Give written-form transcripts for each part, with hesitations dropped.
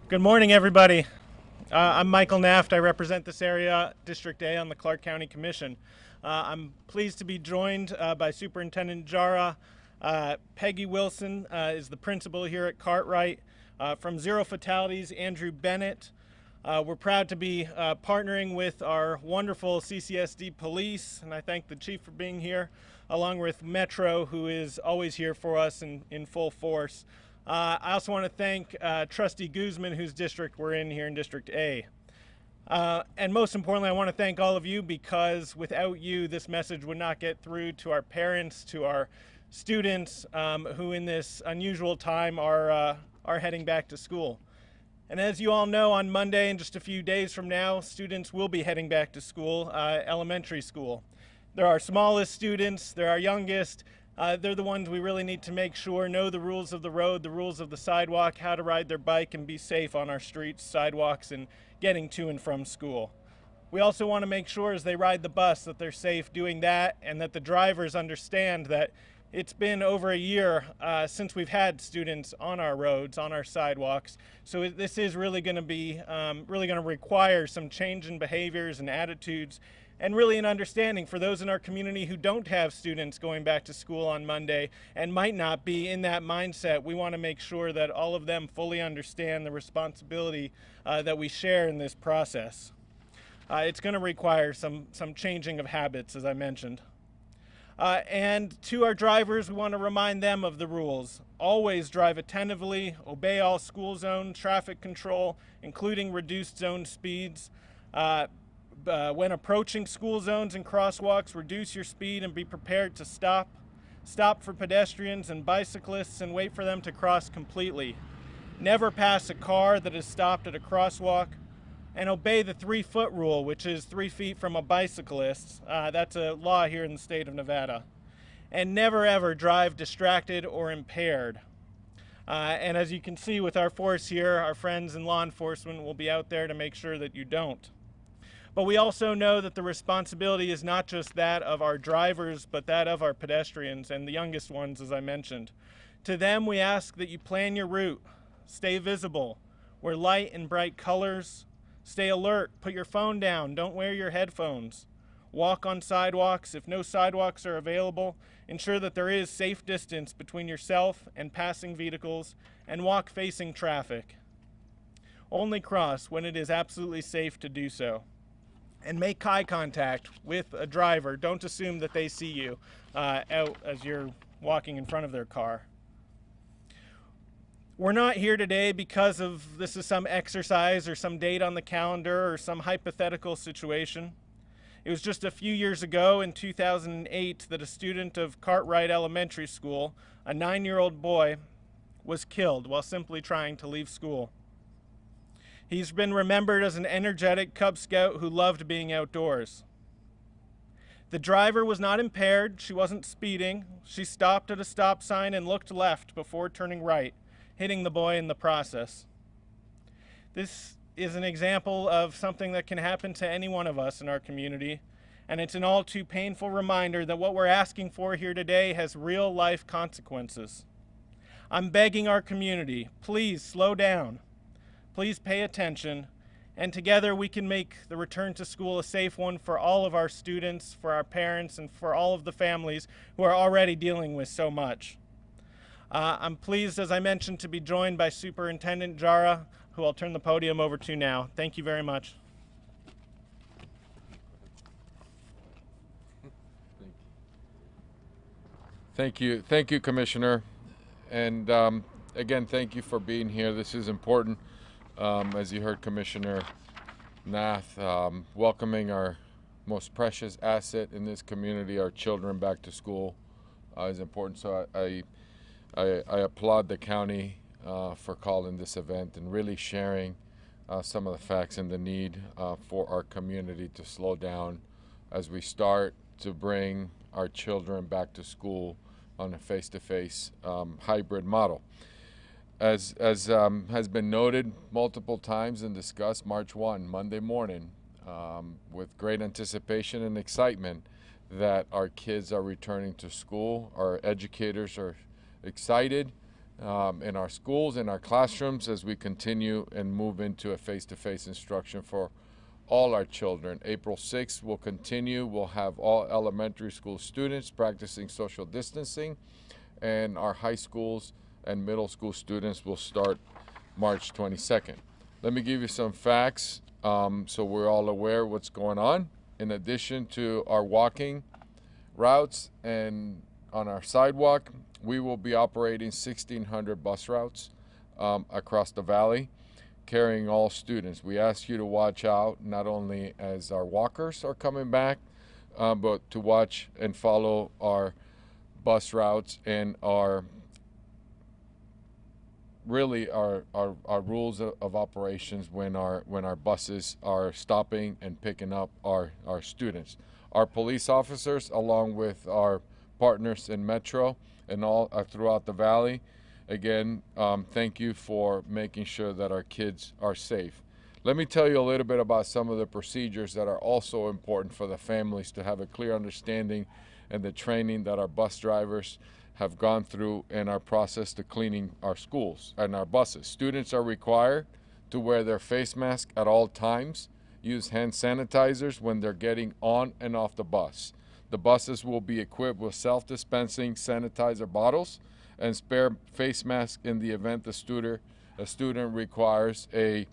Good morning, everybody. I'm Michael Naft. I represent this area, District A, on the Clark County Commission. I'm pleased to be joined by Superintendent Jara. Peggy Wilson is the principal here at Cartwright. From Zero Fatalities, Andrew Bennett. We're proud to be partnering with our wonderful CCSD police, and I thank the chief for being here, along with Metro, who is always here for us in full force. I also want to thank Trustee Guzman, whose district we're in here in District A. And most importantly, I want to thank all of you, because without you, this message would not get through to our parents, to our students, who in this unusual time are heading back to school. And as you all know, on Monday, in just a few days from now, students will be heading back to school, elementary school. They're our smallest students, they're our youngest. They're the ones we really need to make sure know the rules of the road, the rules of the sidewalk, how to ride their bike and be safe on our streets, sidewalks, and getting to and from school. We also want to make sure as they ride the bus that they're safe doing that, and that the drivers understand that it's been over a year since we've had students on our roads, on our sidewalks. So this is really going to be require some change in behaviors and attitudes, and really an understanding for those in our community who don't have students going back to school on Monday and might not be in that mindset. We want to make sure that all of them fully understand the responsibility that we share in this process. It's going to require some changing of habits, as I mentioned. And to our drivers, we want to remind them of the rules. Always drive attentively, obey all school zone traffic control, including reduced zone speeds. When approaching school zones and crosswalks, reduce your speed and be prepared to stop. Stop for pedestrians and bicyclists and wait for them to cross completely. Never pass a car that is stopped at a crosswalk. And obey the 3-foot rule, which is 3 feet from a bicyclist. That's a law here in the state of Nevada. And never ever drive distracted or impaired. And as you can see with our force here, our friends in law enforcement will be out there to make sure that you don't. But we also know that the responsibility is not just that of our drivers, but that of our pedestrians and the youngest ones, as I mentioned. To them, we ask that you plan your route, stay visible, wear light and bright colors, stay alert, put your phone down, don't wear your headphones. Walk on sidewalks. If no sidewalks are available, ensure that there is safe distance between yourself and passing vehicles, and walk facing traffic. Only cross when it is absolutely safe to do so. And make eye contact with a driver. Don't assume that they see you out as you're walking in front of their car. We're not here today because of this is some exercise or some date on the calendar or some hypothetical situation. It was just a few years ago in 2008 that a student of Cartwright Elementary School, a 9-year-old boy, was killed while simply trying to leave school. He's been remembered as an energetic Cub Scout who loved being outdoors. The driver was not impaired. She wasn't speeding. She stopped at a stop sign and looked left before turning right, hitting the boy in the process. This is an example of something that can happen to any one of us in our community, and it's an all too painful reminder that what we're asking for here today has real life consequences. I'm begging our community, please slow down. Please pay attention, and together we can make the return to school a safe one for all of our students, for our parents, and for all of the families who are already dealing with so much. I'm pleased, as I mentioned, to be joined by Superintendent Jara, who I'll turn the podium over to now. Thank you very much. Thank you, Commissioner. And again, thank you for being here. This is important. As you heard Commissioner Nath, welcoming our most precious asset in this community, our children, back to school is important. So I applaud the county for calling this event and really sharing some of the facts and the need for our community to slow down as we start to bring our children back to school on a face-to-face hybrid model. As has been noted multiple times and discussed, March 1, Monday morning, with great anticipation and excitement that our kids are returning to school. Our educators are excited in our schools, in our classrooms, as we continue and move into a face-to-face instruction for all our children. April 6th will continue. We'll have all elementary school students practicing social distancing, and our high schools and middle school students will start March 22nd. Let me give you some facts so we're all aware of what's going on. In addition to our walking routes and on our sidewalk, we will be operating 1,600 bus routes across the valley, carrying all students. We ask you to watch out, not only as our walkers are coming back, but to watch and follow our bus routes and our rules of operations when our buses are stopping and picking up our students. Our police officers, along with our partners in Metro and all throughout the valley, again, thank you for making sure that our kids are safe. Let me tell you a little bit about some of the procedures that are also important for the families to have a clear understanding, and the training that our bus drivers have gone through in our process to cleaning our schools and our buses. Students are required to wear their face mask at all times, use hand sanitizers when they're getting on and off the bus. The buses will be equipped with self-dispensing sanitizer bottles and spare face masks in the event a student requires a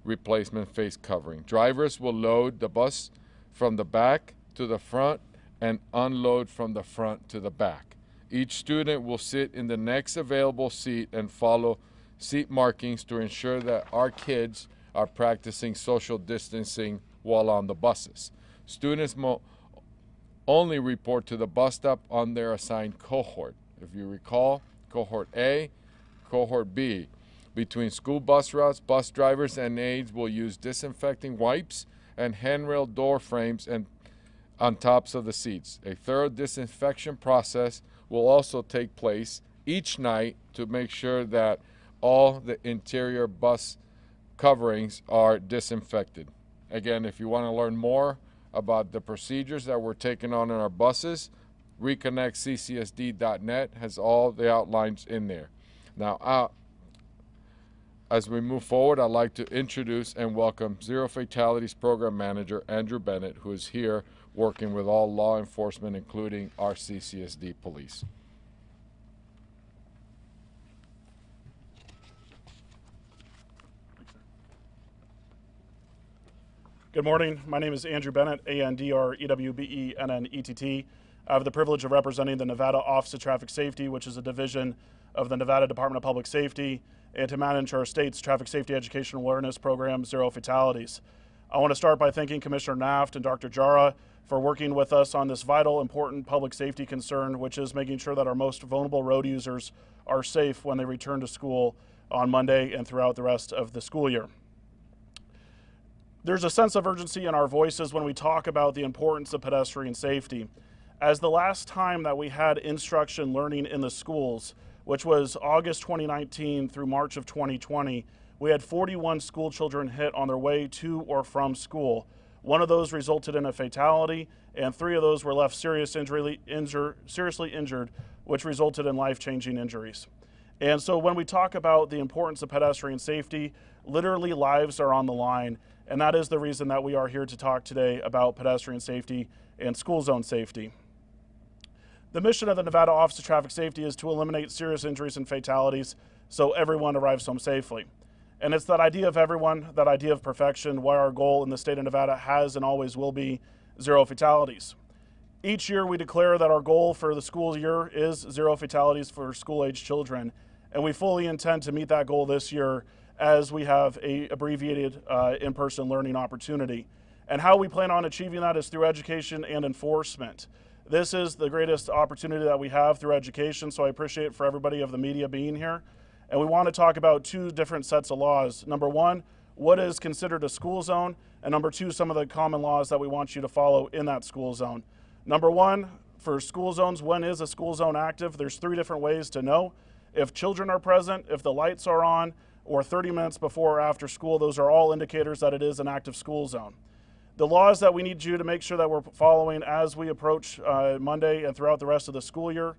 replacement face covering. Drivers will load the bus from the back to the front and unload from the front to the back. Each student will sit in the next available seat and follow seat markings to ensure that our kids are practicing social distancing while on the buses. Students only report to the bus stop on their assigned cohort. If you recall, cohort A, cohort B. Between school bus routes, bus drivers and aides will use disinfecting wipes and handrail door frames and on tops of the seats. A thorough disinfection process will also take place each night to make sure that all the interior bus coverings are disinfected. Again, if you want to learn more about the procedures that we're taking on in our buses, reconnectccsd.net has all the outlines in there. Now, as we move forward, I'd like to introduce and welcome Zero Fatalities Program Manager Andrew Bennett, who is here working with all law enforcement, including our CCSD police. Good morning. My name is Andrew Bennett, A-N-D-R-E-W-B-E-N-N-E-T-T. I have the privilege of representing the Nevada Office of Traffic Safety, which is a division of the Nevada Department of Public Safety, and to manage our state's traffic safety education awareness program, Zero Fatalities. I want to start by thanking Commissioner Naft and Dr. Jara for working with us on this vital, important public safety concern, which is making sure that our most vulnerable road users are safe when they return to school on Monday and throughout the rest of the school year. There's a sense of urgency in our voices when we talk about the importance of pedestrian safety. As the last time that we had instruction learning in the schools, which was August 2019 through March of 2020, we had 41 school children hit on their way to or from school. One of those resulted in a fatality, and 3 of those were left seriously injured, which resulted in life-changing injuries. And so when we talk about the importance of pedestrian safety, literally lives are on the line, and that is the reason that we are here to talk today about pedestrian safety and school zone safety. The mission of the Nevada Office of Traffic Safety is to eliminate serious injuries and fatalities so everyone arrives home safely. And it's that idea of everyone, that idea of perfection, why our goal in the state of Nevada has and always will be zero fatalities. Each year we declare that our goal for the school year is zero fatalities for school-age children, and we fully intend to meet that goal this year as we have a abbreviated in-person learning opportunity. And how we plan on achieving that is through education and enforcement. This is the greatest opportunity that we have through education, so I appreciate for everybody of the media being here. And we want to talk about 2 different sets of laws. Number 1, what is considered a school zone, and number 2, some of the common laws that we want you to follow in that school zone. Number 1, for school zones, when is a school zone active? There's 3 different ways to know. If children are present, if the lights are on, or 30 minutes before or after school, those are all indicators that it is an active school zone. The laws that we need you to make sure that we're following as we approach Monday and throughout the rest of the school year,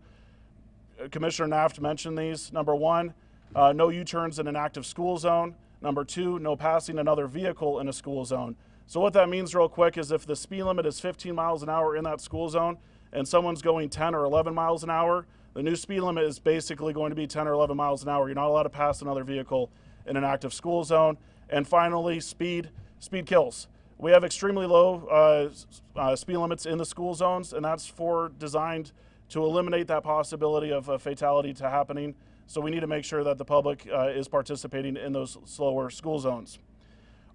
Commissioner Naft mentioned these. Number 1, No U-turns in an active school zone. Number 2, no passing another vehicle in a school zone. So what that means real quick is if the speed limit is 15 miles an hour in that school zone and someone's going 10 or 11 miles an hour, the new speed limit is basically going to be 10 or 11 miles an hour. You're not allowed to pass another vehicle in an active school zone. And finally, speed kills. We have extremely low speed limits in the school zones, and that's designed to eliminate that possibility of a fatality to happening. So we need to make sure that the public is participating in those slower school zones.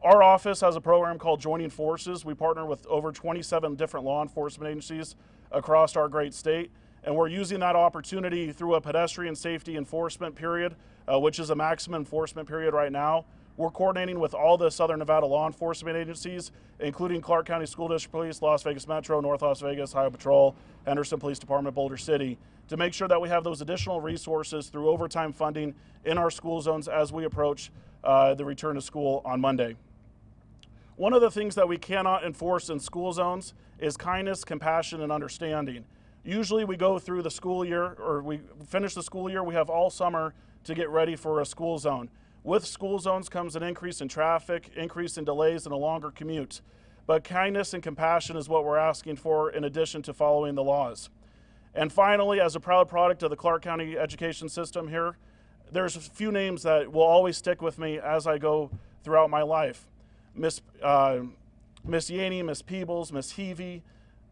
Our office has a program called Joining Forces. We partner with over 27 different law enforcement agencies across our great state, and we're using that opportunity through a pedestrian safety enforcement period, which is a maximum enforcement period right now. We're coordinating with all the Southern Nevada law enforcement agencies, including Clark County School District Police, Las Vegas Metro, North Las Vegas, Highway Patrol, Henderson Police Department, Boulder City, to make sure that we have those additional resources through overtime funding in our school zones as we approach the return to school on Monday. One of the things that we cannot enforce in school zones is kindness, compassion, and understanding. Usually we go through the school year, or we finish the school year, we have all summer to get ready for a school zone. With school zones comes an increase in traffic, increase in delays, and a longer commute. But kindness and compassion is what we're asking for in addition to following the laws. And finally, as a proud product of the Clark County education system here, there's a few names that will always stick with me as I go throughout my life. Miss Yaney, Miss Peebles, Miss Heavey,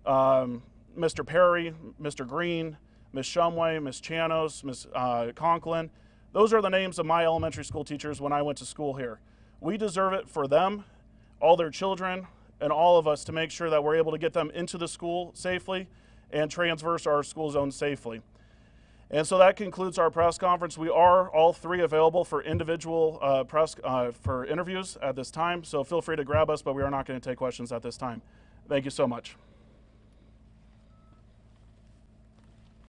Mr. Perry, Mr. Green, Miss Shumway, Miss Chanos, Miss Conklin. Those are the names of my elementary school teachers when I went to school here. We deserve it for them, all their children, and all of us to make sure that we're able to get them into the school safely and transverse our school zone safely. And so that concludes our press conference. We are all three available for individual for interviews at this time, so feel free to grab us, but we are not going to take questions at this time. Thank you so much.